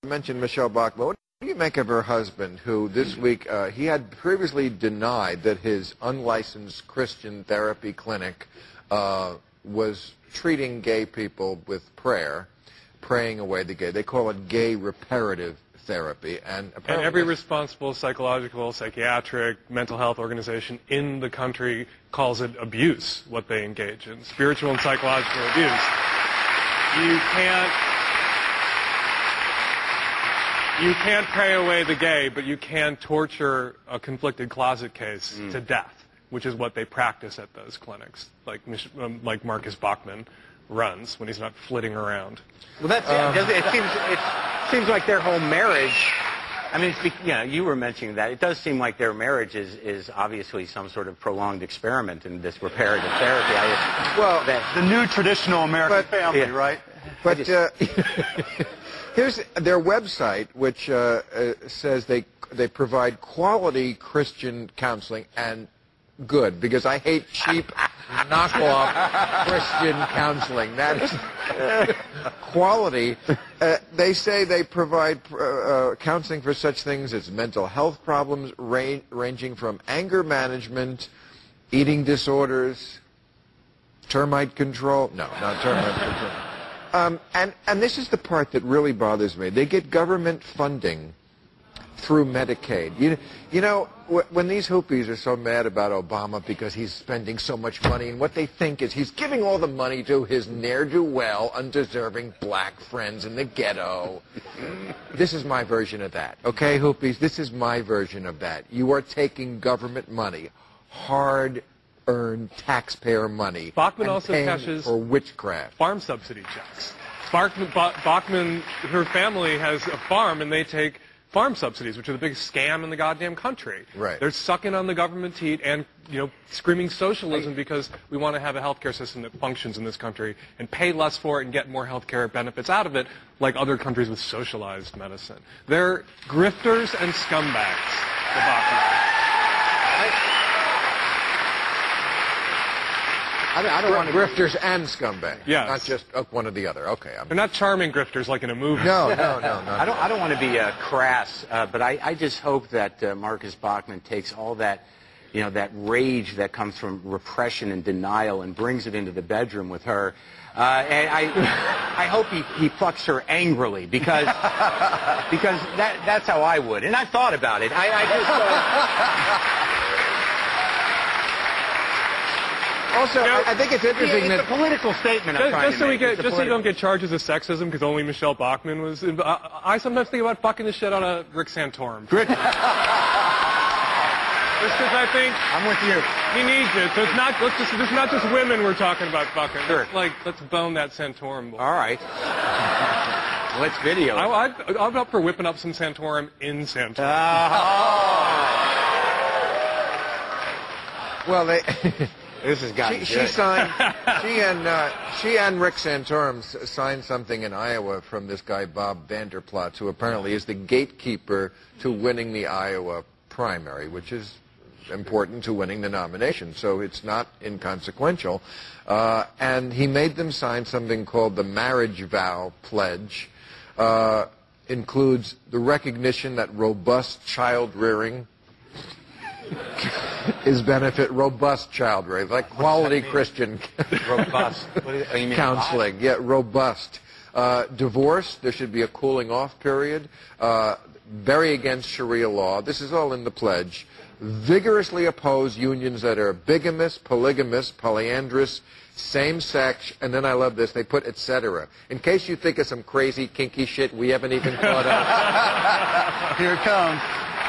mentioned Michelle Bachmann. What do you make of her husband, who this week, he had previously denied that his unlicensed Christian therapy clinic was treating gay people with prayer, praying away the gay. They call it gay reparative therapy. And every responsible psychological, psychiatric, mental health organization in the country calls it abuse, what they engage in, spiritual and psychological abuse. You can't pray away the gay, but you can torture a conflicted closet case to death, which is what they practice at those clinics, like Marcus Bachmann runs when he's not flitting around. Well, that's it seems like their whole marriage. I mean, you were mentioning that. It does seem like their marriage is obviously some sort of prolonged experiment in this reparative therapy. Well, the new traditional American family, right? But here's their website, which says they provide quality Christian counseling, and good, because I hate cheap knockoff Christian counseling. That is quality. They say they provide counseling for such things as mental health problems ranging from anger management, eating disorders, termite control. No, not termite control. And this is the part that really bothers me. They get government funding through Medicaid. You know, when these hoopies are so mad about Obama because he's spending so much money, and what they think is he's giving all the money to his ne'er-do-well, undeserving black friends in the ghetto. This is my version of that. Okay, hoopies, this is my version of that. You are taking government money, hard-earned taxpayer money, Bachmann also cashes for witchcraft. Farm subsidy checks. Bachmann, her family has a farm, and they take farm subsidies, which are the biggest scam in the goddamn country. Right. They're sucking on the government teat and, screaming socialism because we want to have a healthcare system that functions in this country and pay less for it and get more healthcare benefits out of it, like other countries with socialized medicine. They're grifters and scumbags, the Bachmann. I don't want grifters and scumbags. Yes. Not just one or the other. Okay. They're not charming grifters like in a movie. No. I don't want to be crass, but I just hope that Marcus Bachmann takes all that, that rage that comes from repression and denial and brings it into the bedroom with her. And I hope he fucks her angrily because that's how I would. And I thought about it. Also, I think it's interesting it's that a political statement. Just so you don't get charges of sexism because only Michelle Bachmann was. I sometimes think about fucking the shit out of Rick Santorum. Just because I think I'm with you. He needs it. So it's not just women we're talking about fucking. Sure. Let's bone that Santorum boy. All right. Let's video. I'm up for whipping up some Santorum in Santorum. Well, This has gotten she signed. She and Rick Santorum signed something in Iowa from this guy Bob Vanderplatz, who apparently is the gatekeeper to winning the Iowa primary, which is important to winning the nomination. So it's not inconsequential. And he made them sign something called the Marriage Vow Pledge. Includes the recognition that robust child rearing is robust child rearing, like quality Christian robust counseling. Yeah, robust. Divorce, there should be a cooling off period. Very against Sharia law. This is all in the pledge. Vigorously oppose unions that are bigamous, polygamous, polyandrous, same-sex, and then I love this, they put etc. In case you think of some crazy, kinky shit we haven't even thought of. Here it comes.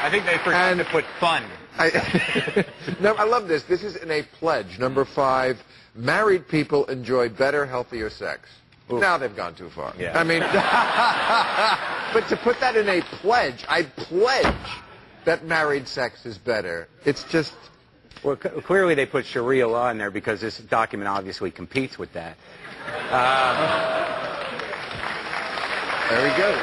I think they forgot to put fun. No, I love this. This is in a pledge. Number 5, married people enjoy better, healthier sex. Ooh. Now they've gone too far. Yeah. I mean, but to put that in a pledge, I pledge that married sex is better. It's just... Well, clearly they put Sharia law in there because this document obviously competes with that. There we go.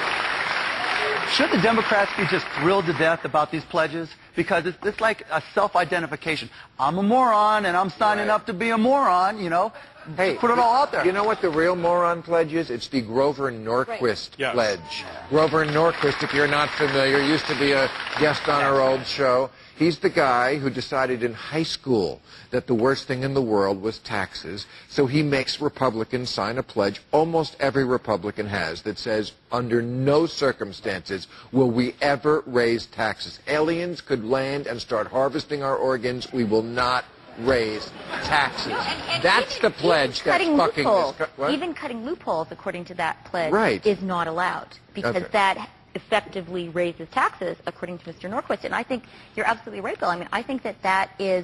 Should the Democrats be just thrilled to death about these pledges? because it's like a self-identification. I'm a moron, and I'm signing up to be a moron, you know. Hey, put it all out there. You know what the real moron pledge is? It's the Grover Norquist pledge. Grover Norquist, if you're not familiar, used to be a guest on our old show. He's the guy who decided in high school that the worst thing in the world was taxes, so he makes Republicans sign a pledge, almost every Republican has, that says, under no circumstances will we ever raise taxes. Aliens could land and start harvesting our organs. We will not raise taxes. That's the pledge that's fucking this. Even cutting loopholes, according to that pledge, is not allowed, because that effectively raises taxes, according to Mr. Norquist. And I think you're absolutely right, Bill. I mean, I think that is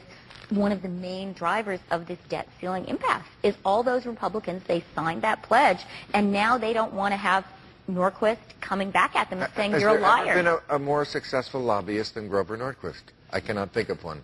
one of the main drivers of this debt ceiling impasse, is all those Republicans, they signed that pledge, and now they don't want to have Norquist coming back at them and saying you're a liar. Has there ever been a more successful lobbyist than Grover Norquist? I cannot think of one.